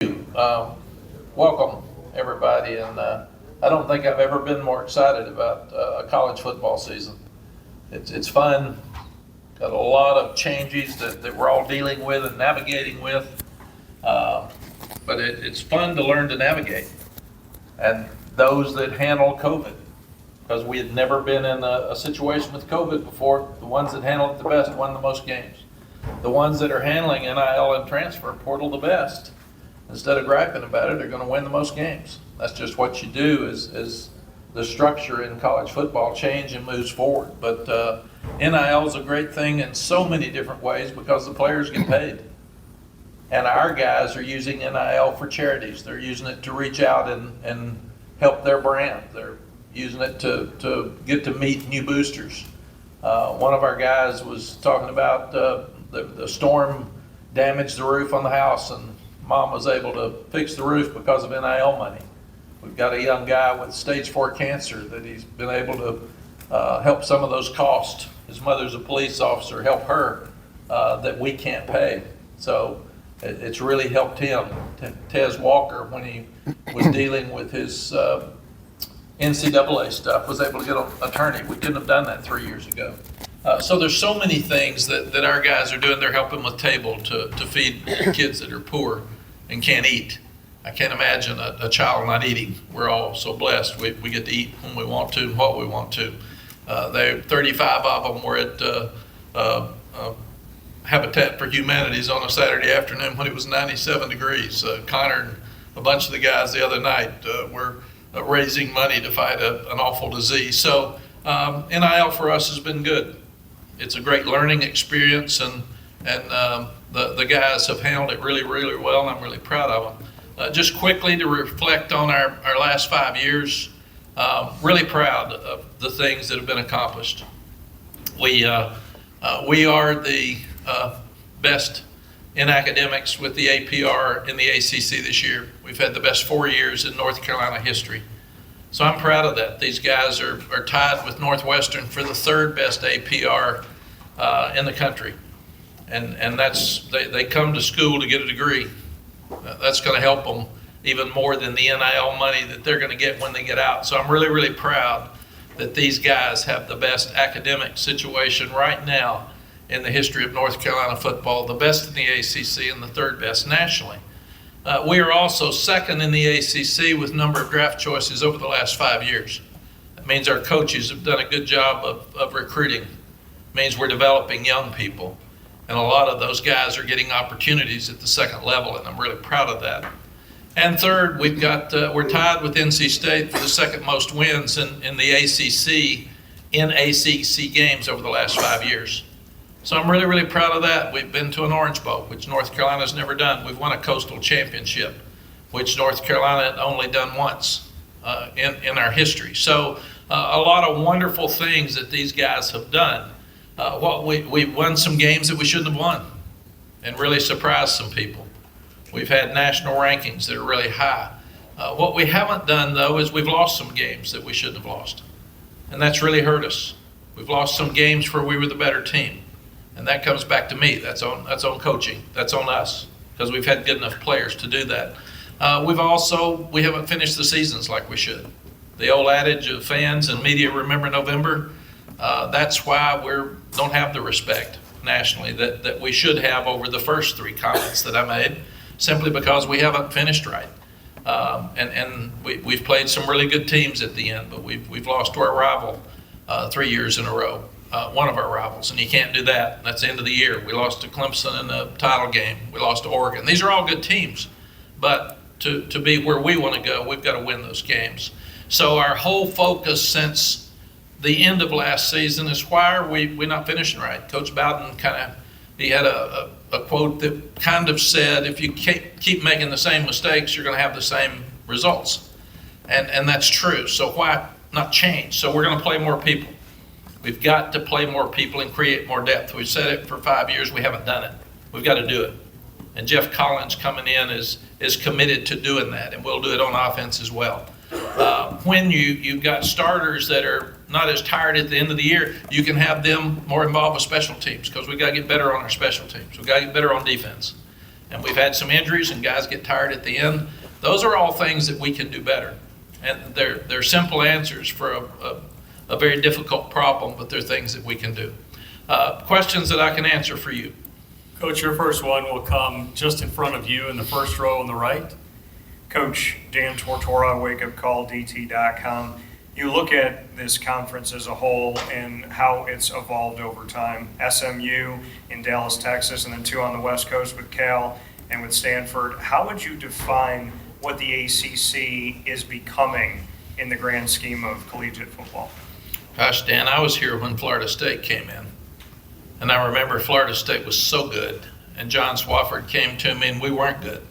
Um, Welcome, everybody, and I don't think I've ever been more excited about a college football season. It's fun, got a lot of changes that we're all dealing with and navigating with, but it's fun to learn to navigate. And those that handle COVID, because we had never been in a situation with COVID before, the ones that handle it the best won the most games. The ones that are handling NIL and transfer portal the best, instead of griping about it, they're going to win the most games. That's just what you do as the structure in college football change and moves forward. But NIL is a great thing in so many different ways because the players get paid. And our guys are using NIL for charities. They're using it to reach out and help their brand. They're using it to get to meet new boosters. One of our guys was talking about the storm damaged the roof on the house, and Mom was able to fix the roof because of NIL money. We've got a young guy with stage 4 cancer that he's been able to help some of those costs. His mother's a police officer, help her that we can't pay. So it's really helped him. Tez Walker, when he was dealing with his NCAA stuff, was able to get an attorney. We couldn't have done that 3 years ago. So there's so many things that our guys are doing. They're helping with table to feed kids that are poor and can't eat. I can't imagine a child not eating. We're all so blessed. We get to eat when we want to and what we want to. 35 of them were at Habitat for Humanities on a Saturday afternoon when it was 97 degrees. Connor and a bunch of the guys the other night were raising money to fight an awful disease. So NIL for us has been good. It's a great learning experience, and the guys have handled it really, really well, and I'm really proud of them. Just quickly to reflect on our last 5 years, really proud of the things that have been accomplished. We are the best in academics with the APR in the ACC this year. We've had the best 4 years in North Carolina history. So I'm proud of that. These guys are tied with Northwestern for the third best APR in the country. And that's they come to school to get a degree. That's going to help them even more than the NIL money that they're going to get when they get out. So I'm really, really proud that these guys have the best academic situation right now in the history of North Carolina football, the best in the ACC and the third best nationally. We are also second in the ACC with number of draft choices over the last 5 years. That means our coaches have done a good job of recruiting. It means we're developing young people. And a lot of those guys are getting opportunities at the second level, and I'm really proud of that. And third, we're tied with NC State for the second most wins in the ACC in ACC games over the last 5 years. So I'm really, really proud of that. We've been to an Orange Bowl, which North Carolina's never done. We've won a Coastal Championship, which North Carolina had only done once in our history. So a lot of wonderful things that these guys have done. We've won some games that we shouldn't have won and really surprised some people. We've had national rankings that are really high. What we haven't done, though, is we've lost some games that we shouldn't have lost. And that's really hurt us. We've lost some games where we were the better team. And that comes back to me. That's on coaching. That's on us, because we've had good enough players to do that. We haven't finished the seasons like we should. The old adage of fans and media remember November, that's why we don't have the respect nationally that we should have over the first 3 comments that I made, simply because we haven't finished right. And we've played some really good teams at the end, but we've lost to our rival 3 years in a row. One of our rivals, and you can't do that. That's the end of the year. We lost to Clemson in the title game. We lost to Oregon. These are all good teams, but to be where we want to go, we've got to win those games. So our whole focus since the end of last season is why are we not finishing right? Coach Bowden he had a quote that kind of said, if you keep making the same mistakes, you're going to have the same results. And that's true. So why not change? So we're going to play more people. We've got to play more people and create more depth. We've said it for 5 years. We haven't done it. We've got to do it. And Jeff Collins coming in is committed to doing that, and we'll do it on offense as well. When you've got starters that are not as tired at the end of the year, you can have them more involved with special teams, because we've got to get better on our special teams. We've got to get better on defense. and we've had some injuries and guys get tired at the end. Those are all things that we can do better. And they're simple answers for a very difficult problem, but they're things that we can do. Questions that I can answer for you. Coach, your first one will come just in front of you in the first row on the right. Coach Dan Tortora, wakeupcalldt.com. You look at this conference as a whole and how it's evolved over time. SMU in Dallas, Texas, and then 2 on the West Coast with Cal and with Stanford. How would you define what the ACC is becoming in the grand scheme of collegiate football? Gosh, Dan, I was here when Florida State came in. And I remember Florida State was so good. And John Swofford came to me and we weren't good.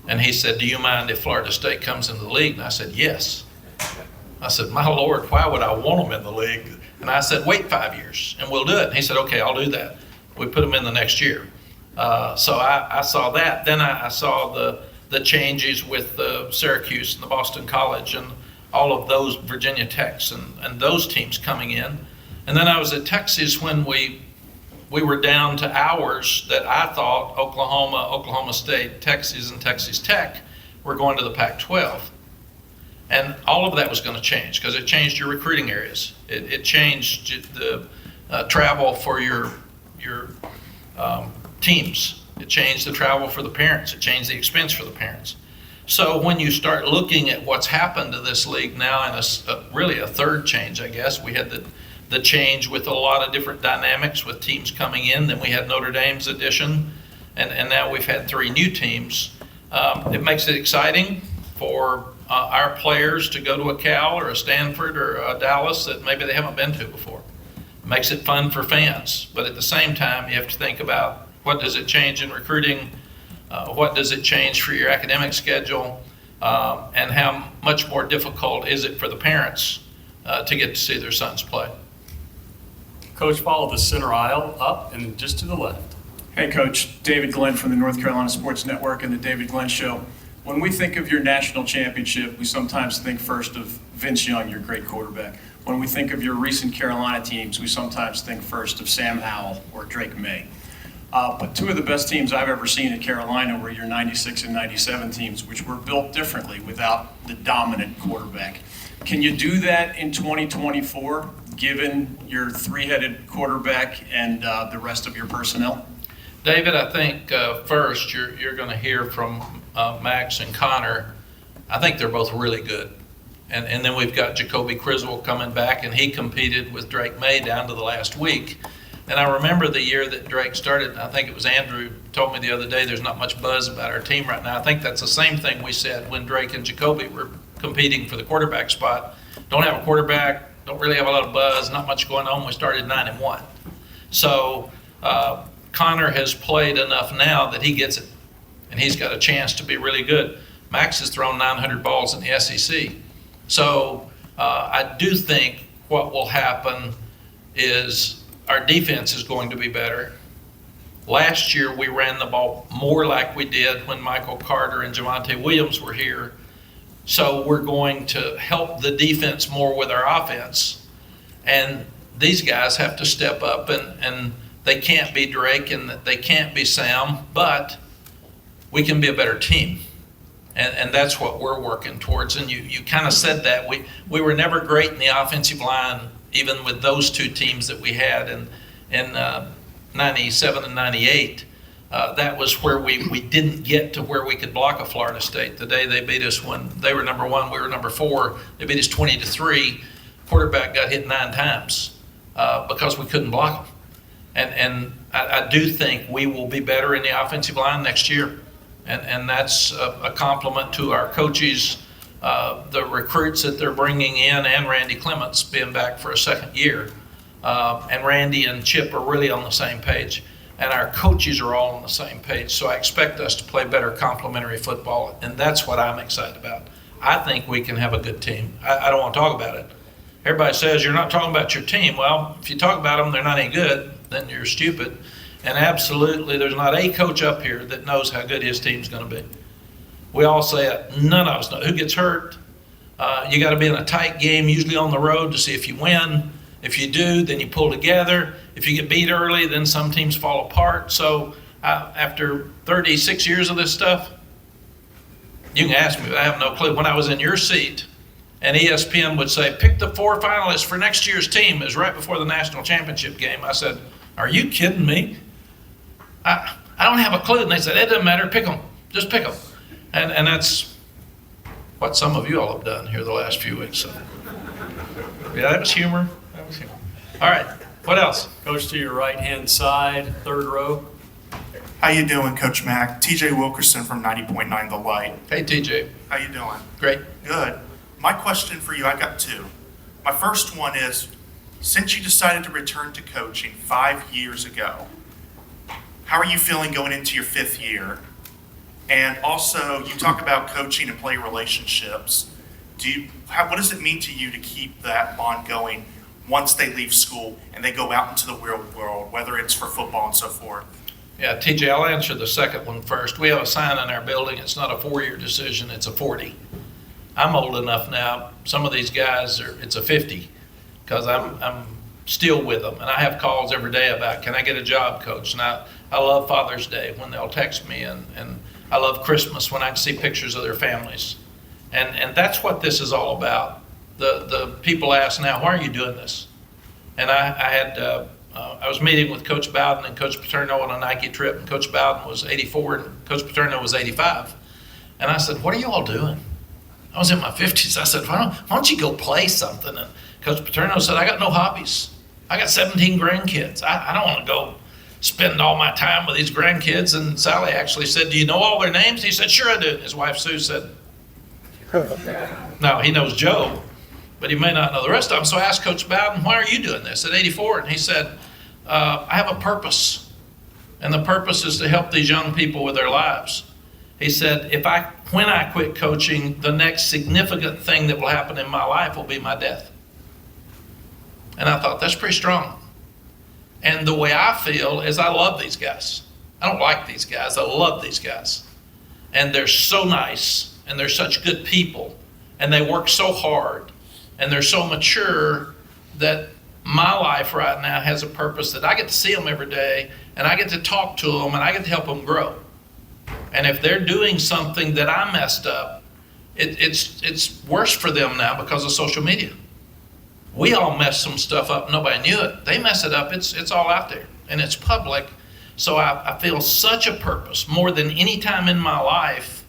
And he said, do you mind if Florida State comes into the league? And I said, yes. I said, my Lord, why would I want them in the league? And I said, wait 5 years and we'll do it. And he said, okay, I'll do that. We put them in the next year. So I saw that. Then I saw the changes with Syracuse and the Boston College and all of those Virginia Techs and those teams coming in. And then I was at Texas when we were down to hours that I thought Oklahoma, Oklahoma State, Texas, and Texas Tech were going to the Pac-12. And all of that was going to change because it changed your recruiting areas. It changed the travel for your teams. It changed the travel for the parents. It changed the expense for the parents. So when you start looking at what's happened to this league now, and really a third change, I guess, we had the change with a lot of different dynamics with teams coming in. Then we had Notre Dame's addition, and now we've had 3 new teams. It makes it exciting for our players to go to a Cal or a Stanford or a Dallas that maybe they haven't been to before. It makes it fun for fans, but at the same time, you have to think about what does it change in recruiting, what does it change for your academic schedule, and how much more difficult is it for the parents to get to see their sons play. Coach, follow the center aisle up and just to the left. Hey, Coach. David Glenn from the North Carolina Sports Network and the David Glenn Show. When we think of your national championship, we sometimes think first of Vince Young, your great quarterback. When we think of your recent Carolina teams, we sometimes think first of Sam Howell or Drake May. But 2 of the best teams I've ever seen at Carolina were your 96 and 97 teams, which were built differently without the dominant quarterback. Can you do that in 2024, given your 3-headed quarterback and the rest of your personnel? David, I think first you're going to hear from Max and Connor. I think they're both really good. And then we've got Jacoby Criswell coming back, and he competed with Drake May down to the last week. And I remember the year that Drake started, and I think it was Andrew told me the other day there's not much buzz about our team right now. I think that's the same thing we said when Drake and Jacoby were competing for the quarterback spot. Don't have a quarterback, don't really have a lot of buzz, not much going on. We started 9-1. So Connor has played enough now that he gets it, and he's got a chance to be really good. Max has thrown 900 balls in the SEC. So I do think what will happen is our defense is going to be better. Last year, we ran the ball more like we did when Michael Carter and Javonte Williams were here. So we're going to help the defense more with our offense. And these guys have to step up, and they can't be Drake and they can't be Sam, but we can be a better team. And that's what we're working towards. And you kind of said that. We were never great in the offensive line, even with those 2 teams that we had in 97 and 98. That was where we didn't get to where we could block a Florida State. The day they beat us when they were number 1, we were number 4. They beat us 20-3. Quarterback got hit 9 times because we couldn't block them. And I do think we will be better in the offensive line next year. And that's a compliment to our coaches, the recruits that they're bringing in, and Randy Clements being back for a second year. And Randy and Chip are really on the same page. And our coaches are all on the same page. So I expect us to play better complementary football. And that's what I'm excited about. I think we can have a good team. I don't want to talk about it. Everybody says you're not talking about your team. Well, if you talk about them, they're not any good, then you're stupid. And absolutely, there's not a coach up here that knows how good his team's going to be. We all say it. None of us know. Who gets hurt? You got to be in a tight game, usually on the road, to see if you win. If you do, then you pull together. If you get beat early, then some teams fall apart. So after 36 years of this stuff, you can ask me, but I have no clue. When I was in your seat and ESPN would say, pick the 4 finalists for next year's team, is right before the national championship game, I said, are you kidding me? I don't have a clue. And they said, it doesn't matter, pick them. Just pick them. And that's what some of you all have done here the last few weeks. So, yeah, that was humor. That was humor. All right, what else? Coach, to your right-hand side, third row. How you doing, Coach Mack? TJ Wilkerson from 90.9 The Light. Hey, TJ. How you doing? Great. Good. My question for you, I got 2. My first one is, since you decided to return to coaching 5 years ago, how are you feeling going into your 5th year? And also, you talk about coaching and player relationships. What does it mean to you to keep that bond going once they leave school and they go out into the real world, whether it's for football and so forth? Yeah, TJ, I'll answer the second one first. We have a sign in our building. It's not a 4-year decision, it's a 40. I'm old enough now. Some of these guys it's a 50 because I'm still with them. And I have calls every day about, can I get a job, Coach? And I love Father's Day when they'll text me, and I love Christmas when I can see pictures of their families. And that's what this is all about. The people ask now, why are you doing this? And I was meeting with Coach Bowden and Coach Paterno on a Nike trip, and Coach Bowden was 84 and Coach Paterno was 85. And I said, what are you all doing? I was in my 50s. I said, why don't you go play something? And Coach Paterno said, I got no hobbies. I got 17 grandkids. I don't want to go spend all my time with these grandkids. And Sally actually said, do you know all their names? He said, sure I do. His wife Sue said, no, he knows Joe, but he may not know the rest of them. So I asked Coach Bowden, why are you doing this at 84? And he said, I have a purpose, and the purpose is to help these young people with their lives. He said, when I quit coaching, the next significant thing that will happen in my life will be my death. And I thought, that's pretty strong. And the way I feel is I love these guys. I don't like these guys. I love these guys. And they're so nice, and they're such good people, and they work so hard, and they're so mature that my life right now has a purpose that I get to see them every day, and I get to talk to them, and I get to help them grow. And if they're doing something that I messed up, it's worse for them now because of social media. We all mess some stuff up, nobody knew it. They mess it up, it's all out there, and it's public. So I feel such a purpose, more than any time in my life,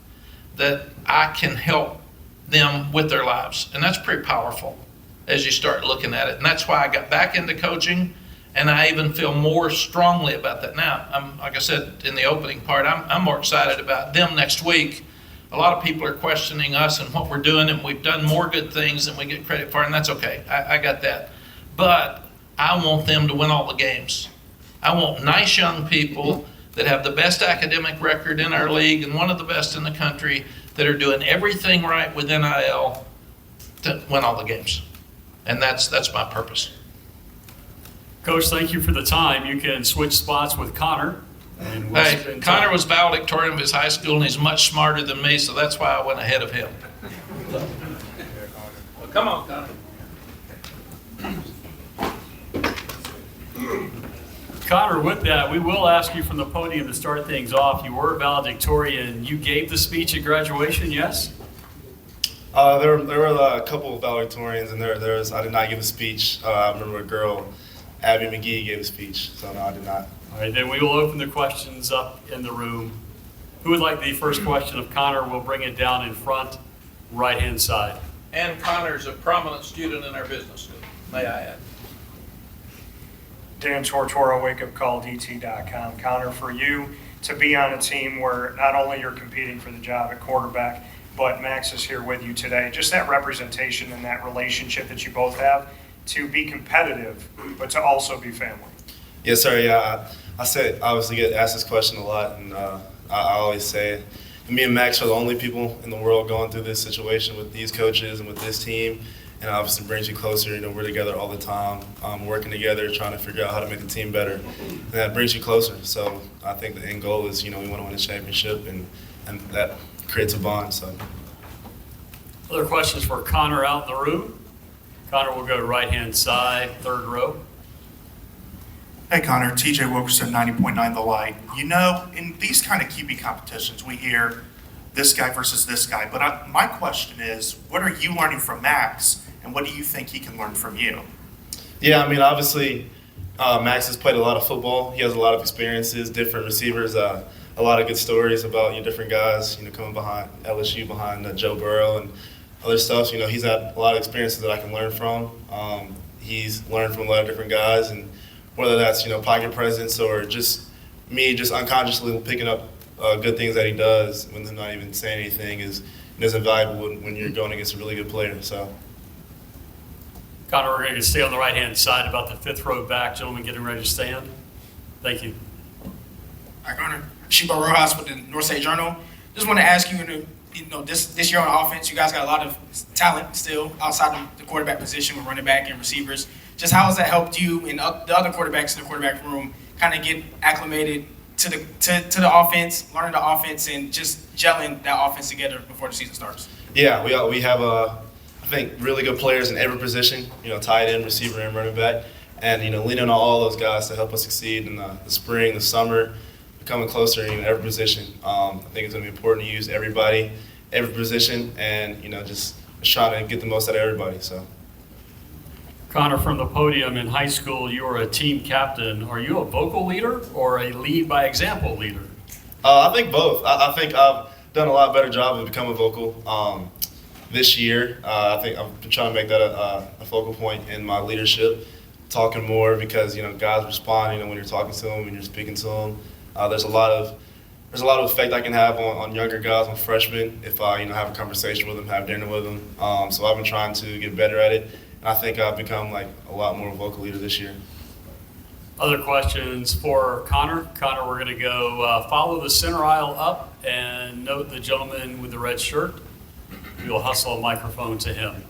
that I can help them with their lives. And that's pretty powerful as you start looking at it. And that's why I got back into coaching, and I even feel more strongly about that now. Like I said in the opening part, I'm more excited about them next week. A lot of people are questioning us and what we're doing, and we've done more good things than we get credit for, and that's okay. I got that. But I want them to win all the games. I want nice young people that have the best academic record in our league and one of the best in the country that are doing everything right with NIL to win all the games. And that's my purpose. Coach, thank you for the time. You can switch spots with Connor. And we'll Hey, spend Connor time. was valedictorian of his high school, and he's much smarter than me, so that's why I went ahead of him. Well, come on, Connor. Connor, with that, we will ask you from the podium to start things off. You were valedictorian. You gave the speech at graduation, yes? There were a couple of valedictorians, and I did not give a speech. I remember a girl, Abby McGee, gave a speech, so no, I did not. All right, then we will open the questions up in the room. Who would like the first question of Connor? We'll bring it down in front, right-hand side. And Connor's a prominent student in our business school, may I add. Dan Tortora, wakeupcalldt.com. Connor, for you to be on a team where not only you're competing for the job at quarterback, but Max is here with you today, just that representation and that relationship that you both have to be competitive, but to also be family. Yes, sir. Yeah, I obviously get asked this question a lot, and I always say, me and Max are the only people in the world going through this situation with these coaches and with this team. And obviously brings you closer. You know, we're together all the time, working together, trying to figure out how to make the team better. And that brings you closer. So I think the end goal is, we want to win a championship, and that creates a bond. So. Other questions for Connor out in the room? Connor will go right-hand side, third row. Hey Connor, TJ Wilkerson, 90.9 The Light. You know, in these kind of QB competitions, we hear this guy versus this guy. But my question is, what are you learning from Max, and what do you think he can learn from you? Yeah, I mean, obviously, Max has played a lot of football. He has a lot of experiences, different receivers, a lot of good stories about different guys, coming behind LSU, behind Joe Burrow and other stuff. He's had a lot of experiences that I can learn from. He's learned from a lot of different guys, and whether that's, pocket presence or just me just unconsciously picking up good things that he does when he's not even saying anything is invaluable when you're going against a really good player. So. Connor, we're going to stay on the right-hand side about the fifth row back. Gentlemen, getting ready to stand. Thank you. Hi, Connor. Sheba Rojas with the North State Journal. Just want to ask you, this year on offense, you guys got a lot of talent still outside the quarterback position with running back and receivers. Just how has that helped you and the other quarterbacks in the quarterback room kind of get acclimated to the offense, learning the offense, and just gelling that offense together before the season starts? Yeah, we have I think really good players in every position. Tight end, receiver, and running back, and leaning on all those guys to help us succeed in the spring, the summer, becoming closer in every position. I think it's going to be important to use everybody, every position, and just trying to get the most out of everybody. So. Connor, from the podium in high school, you were a team captain. Are you a vocal leader or a lead by example leader? I think both. I think I've done a lot better job of becoming vocal this year. I think I've been trying to make that a focal point in my leadership, talking more because guys respond. When you're talking to them, when you're speaking to them. There's a lot of effect I can have on younger guys, on freshmen, if I have a conversation with them, have dinner with them. So I've been trying to get better at it. I think I've become a lot more vocal leader this year. Other questions for Connor? Connor, we're going to go follow the center aisle up and note the gentleman with the red shirt. We'll hustle a microphone to him.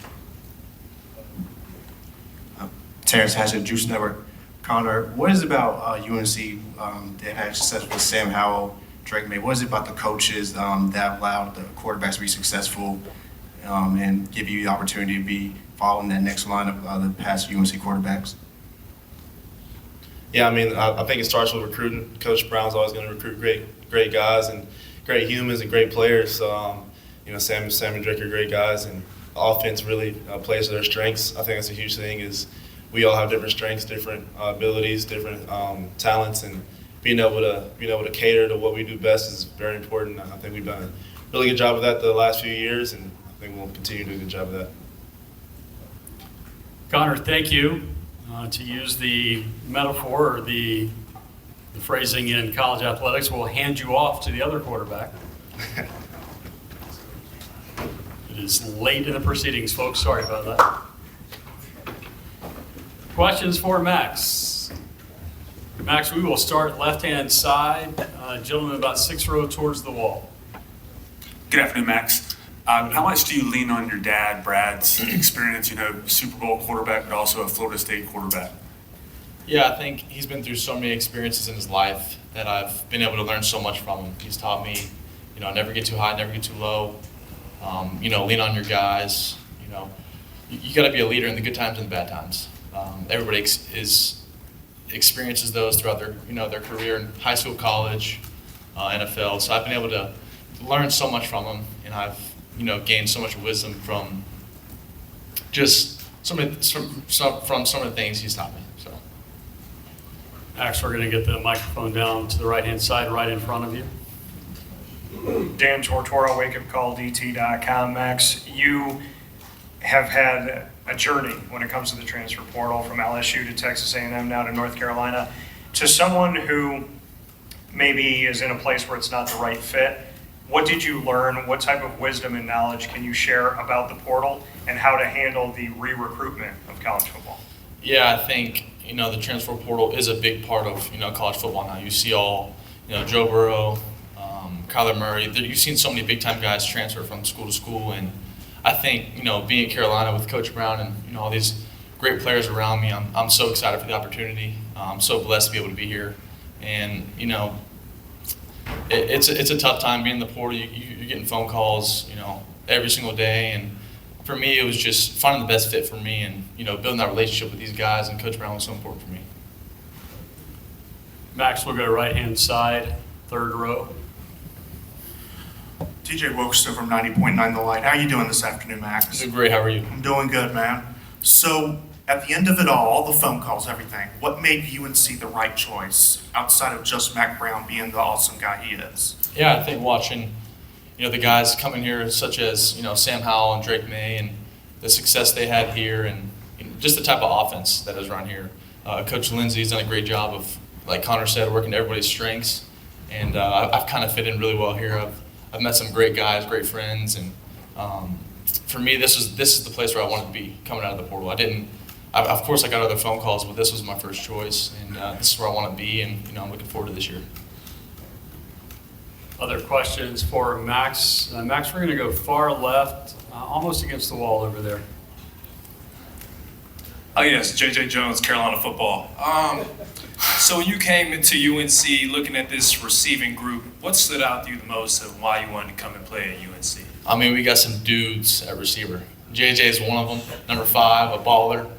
Terrence Hatchett, Juice Network. Connor, what is it about UNC that had success with Sam Howell, Drake May? What is it about the coaches that allowed the quarterbacks to be successful and give you the opportunity to be following that next line of the past UNC quarterbacks? Yeah, I mean, I think it starts with recruiting. Coach Brown's always going to recruit great guys and great humans and great players. So, Sam and Drake are great guys, and the offense really plays to their strengths. I think that's a huge thing is we all have different strengths, different abilities, different talents, and being able to cater to what we do best is very important. I think we've done a really good job of that the last few years, and I think we'll continue to do a good job of that. Connor, thank you. To use the metaphor or the phrasing in college athletics, we'll hand you off to the other quarterback. It is late in the proceedings, folks. Sorry about that. Questions for Max? Max, we will start left-hand side. Gentleman about 6th row towards the wall. Good afternoon, Max. How much do you lean on your dad, Brad's experience, Super Bowl quarterback, but also a Florida State quarterback? Yeah, I think he's been through so many experiences in his life that I've been able to learn so much from him. He's taught me, never get too high, never get too low. Lean on your guys. You got to be a leader in the good times and the bad times. Everybody experiences those throughout their career in high school, college, NFL. So I've been able to learn so much from him, and I've gained so much wisdom from just from some of the things he's taught me. So, Max, we're going to get the microphone down to the right-hand side, right in front of you. Dan Tortora, wakeupcalldt.com. Max, you have had a journey when it comes to the transfer portal from LSU to Texas A&M, now to North Carolina. To someone who maybe is in a place where it's not the right fit, what did you learn? What type of wisdom and knowledge can you share about the portal and how to handle the re-recruitment of college football? Yeah, I think, the transfer portal is a big part of, college football now. You see all, Joe Burrow, Kyler Murray. You've seen so many big-time guys transfer from school to school, and I think, being at Carolina with Coach Brown and, all these great players around me, I'm so excited for the opportunity. I'm so blessed to be able to be here. And, it's a tough time being in the portal. You're getting phone calls, every single day. And for me, it was just finding the best fit for me and, building that relationship with these guys. And Coach Brown was so important for me. Max will go right-hand side, third row. TJ Wilkes from 90.9 The Light. How are you doing this afternoon, Max? Doing great. How are you? I'm doing good, man. So, at the end of it all the phone calls, everything, what made UNC the right choice outside of just Mack Brown being the awesome guy he is? Yeah, I think watching, the guys coming here, such as Sam Howell and Drake May, and the success they had here, and just the type of offense that is run here. Coach Lindsey's done a great job of, like Connor said, working to everybody's strengths, and I've kind of fit in really well here. I've met some great guys, great friends, and for me, this is the place where I wanted to be coming out of the portal. Of course, I got other phone calls, but this was my first choice, and this is where I want to be, and I'm looking forward to this year. Other questions for Max? Max, we're going to go far left, almost against the wall over there. Oh yes, JJ Jones, Carolina football. So when you came into UNC looking at this receiving group, what stood out to you the most of why you wanted to come and play at UNC? I mean, we got some dudes at receiver. JJ is one of them, number 5, a baller.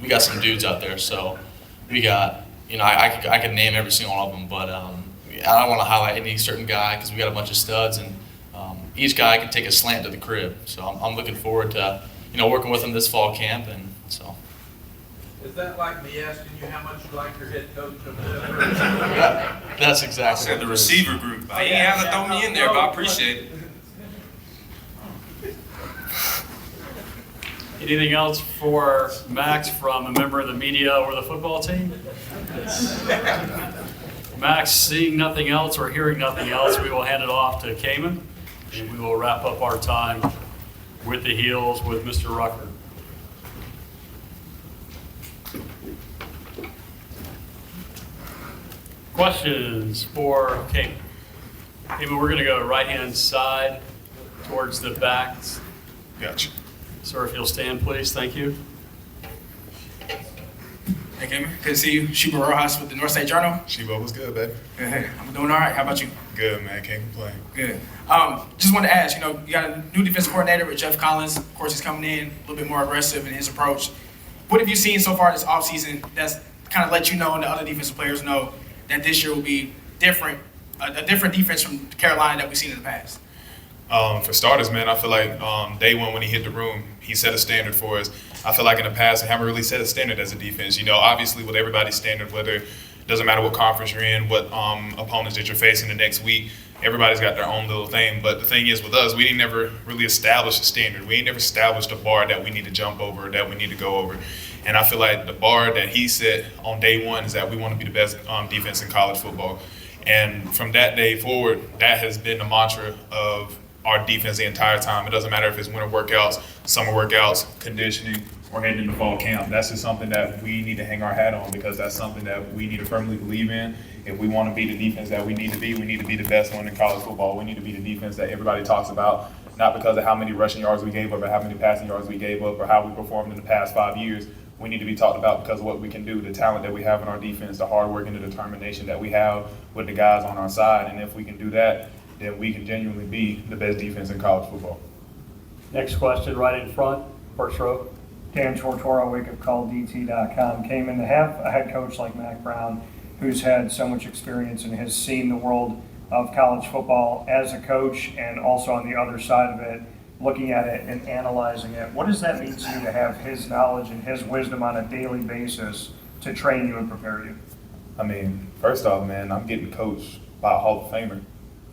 We got some dudes out there, so we got, I could name every single one of them, but I don't want to highlight any certain guy because we got a bunch of studs, and each guy can take a slant to the crib. So I'm looking forward to, working with them this fall camp, and so. Is that like me asking you how much you like your head coach over there? That's I exactly said what the it is. receiver group. You ain't have to throw me in there, but I appreciate it. Anything else for Max from a member of the media or the football team? Max, seeing nothing else or hearing nothing else, we will hand it off to Kaimon, and we will wrap up our time with the heels with Mr. Rucker. Questions for Kaimon? Kaimon, we're going to go right-hand side towards the back. Gotcha. Sir, if you'll stand, please. Thank you. Hey, Kaimon. Good to see you. Sheba Rojas with the North State Journal. Sheba, what's good, baby? Hey, I'm doing all right. How about you? Good, man. Can't complain. Good. Just wanted to ask, you got a new defensive coordinator with Jeff Collins. Of course, he's coming in a little bit more aggressive in his approach. What have you seen so far this offseason that's kind of let you know and the other defensive players know that this year will be different, a different defense from Carolina that we've seen in the past? For starters, man, I feel like day one when he hit the room, he set a standard for us. I feel like in the past, we haven't really set a standard as a defense. Obviously with everybody's standard, whether it doesn't matter what conference you're in, what opponents that you're facing the next week, everybody's got their own little thing. But the thing is with us, we didn't never really establish a standard. We ain't never established a bar that we need to jump over, that we need to go over. And I feel like the bar that he set on day one is that we want to be the best defense in college football. And from that day forward, that has been the mantra of our defense the entire time. It doesn't matter if it's winter workouts, summer workouts, conditioning, or heading into fall camp. That's just something that we need to hang our hat on because that's something that we need to firmly believe in. If we want to be the defense that we need to be the best one in college football. We need to be the defense that everybody talks about, not because of how many rushing yards we gave up or how many passing yards we gave up or how we performed in the past 5 years. We need to be talked about because of what we can do, the talent that we have in our defense, the hard work and the determination that we have with the guys on our side. And if we can do that, then we can genuinely be the best defense in college football. Next question, right in front, first row. Dan Tortora, wakeupcalldt.com. Came in to have a head coach like Mack Brown, who's had so much experience and has seen the world of college football as a coach and also on the other side of it, looking at it and analyzing it. What does that mean to you to have his knowledge and his wisdom on a daily basis to train you and prepare you? I mean, first off, man, I'm getting coached by a Hall of Famer.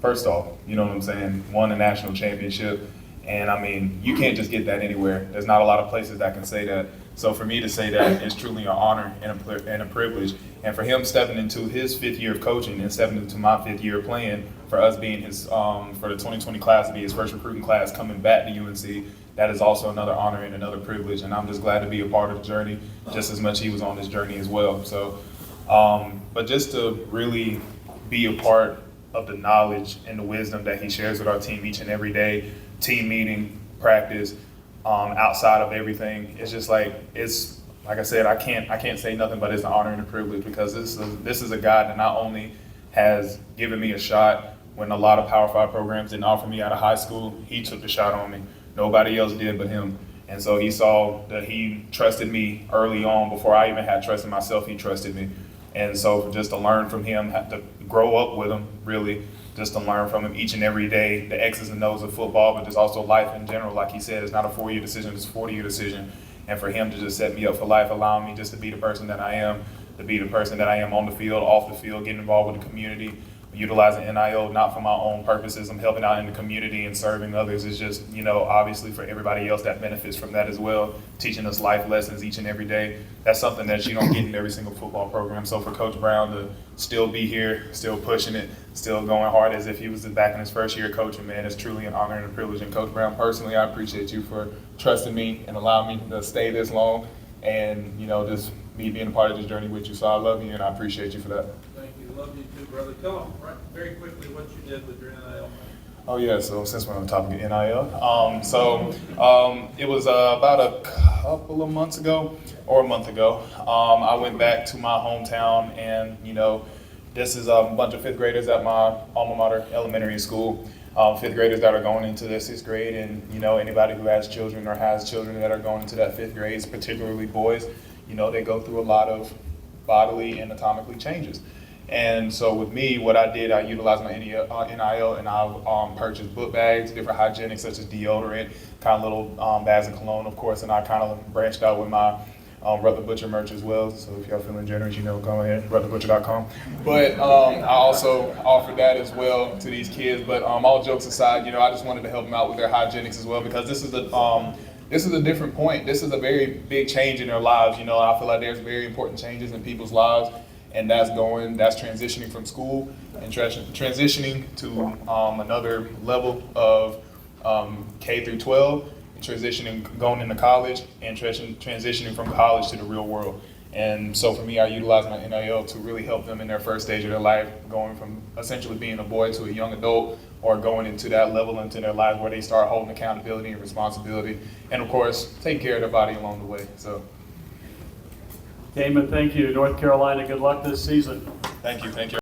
First off, you know what I'm saying? Won a national championship. And I mean, you can't just get that anywhere. There's not a lot of places that can say that. So for me to say that is truly an honor and a privilege. And for him stepping into his 5th year of coaching and stepping into my 5th year of playing, for us being his, for the 2020 class to be his first recruiting class coming back to UNC, that is also another honor and another privilege. And I'm just glad to be a part of the journey, just as much he was on this journey as well. So, but just to really be a part of the knowledge and the wisdom that he shares with our team each and every day, team meeting, practice, outside of everything. It's just like I said, I can't say nothing but it's an honor and a privilege because this is a guy that not only has given me a shot when a lot of Power 5 programs didn't offer me out of high school, he took the shot on me. Nobody else did but him. And so he saw that he trusted me early on before I even had trust in myself, he trusted me. And so just to learn from him, have to grow up with him, really, just to learn from him each and every day, the X's and O's of football, but just also life in general. Like he said, it's not a 4-year decision, it's a 40-year decision. And for him to just set me up for life, allowing me just to be the person that I am, to be the person that I am on the field, off the field, getting involved with the community, utilizing NIL not for my own purposes. I'm helping out in the community and serving others. It's just, obviously for everybody else that benefits from that as well, teaching us life lessons each and every day. That's something that you don't get in every single football program. So for Coach Brown to still be here, still pushing it, still going hard as if he was back in his first year coaching, man, it's truly an honor and a privilege. And Coach Brown, personally, I appreciate you for trusting me and allowing me to stay this long and, just me being a part of this journey with you. So I love you and I appreciate you for that. Thank you. Love you too, brother. Tell them very quickly what you did with your NIL. Oh yeah, so since we're on the topic of NIL, it was about a couple of months ago or a month ago. I went back to my hometown and, this is a bunch of 5th graders at my alma mater elementary school. 5th graders that are going into their 6th grade, and anybody who has children or has children that are going into that 5th grade, particularly boys, they go through a lot of bodily and anatomically changes. And so with me, what I did, I utilized my NIL and I purchased book bags, different hygienics such as deodorant, kind of little bags of cologne, of course, and I kind of branched out with my Rucker Butcher merch as well. So if y'all feeling generous, go ahead, ruckerbutcher.com. But I also offered that as well to these kids. But all jokes aside, I just wanted to help them out with their hygienics as well, because this is a different point. This is a very big change in their lives. I feel like there's very important changes in people's lives, and that's transitioning from school and transitioning to another level of K through 12, and going into college, and transitioning from college to the real world. And so for me, I utilize my NIL to really help them in their first stage of their life, going from essentially being a boy to a young adult, or going into that level into their life where they start holding accountability and responsibility, and of course, take care of their body along the way. So. Kaimon, thank you. North Carolina, good luck this season. Thank you.